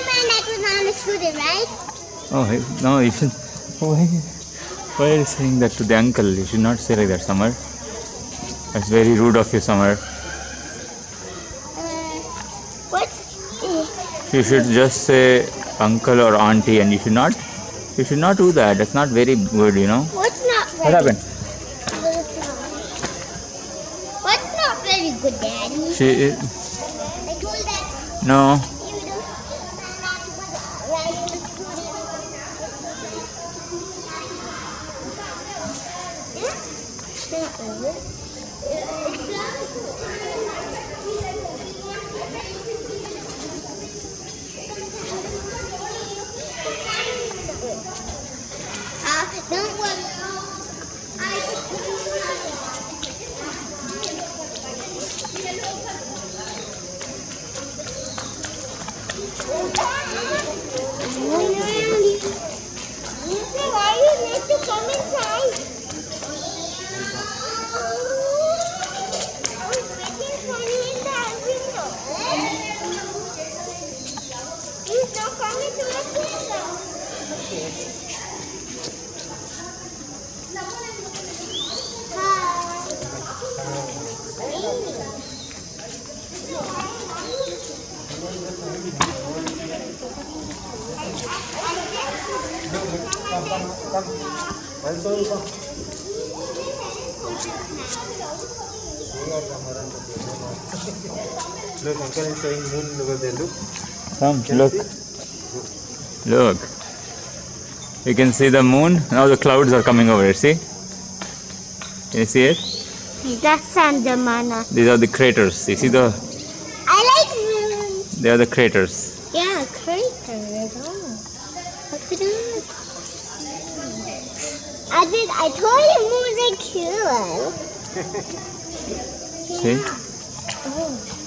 man that was on the scooter, right? Oh, no, you should. Why are you saying that to the uncle? You should not say like that, Summer. That's very rude of you, Summer. What? You should just say uncle or auntie, and you should not. You should not do that. That's not very good, you know. What's not What very happened? What's not very good, Daddy? She. I told that No. you don't riding the scooter. Don't worry. Why you need to come inside? I was waiting for you in the window. He's not coming to the window. Look, uncle is showing moon over there. Look. Come, look. Look. You can see the moon. Now the clouds are coming over. See? Can you see it? That's Sandamana. These are the craters. You see the? I like moons. They are the craters. Yeah, craters. Oh, look at that. I told you moons are cool. See? Oh.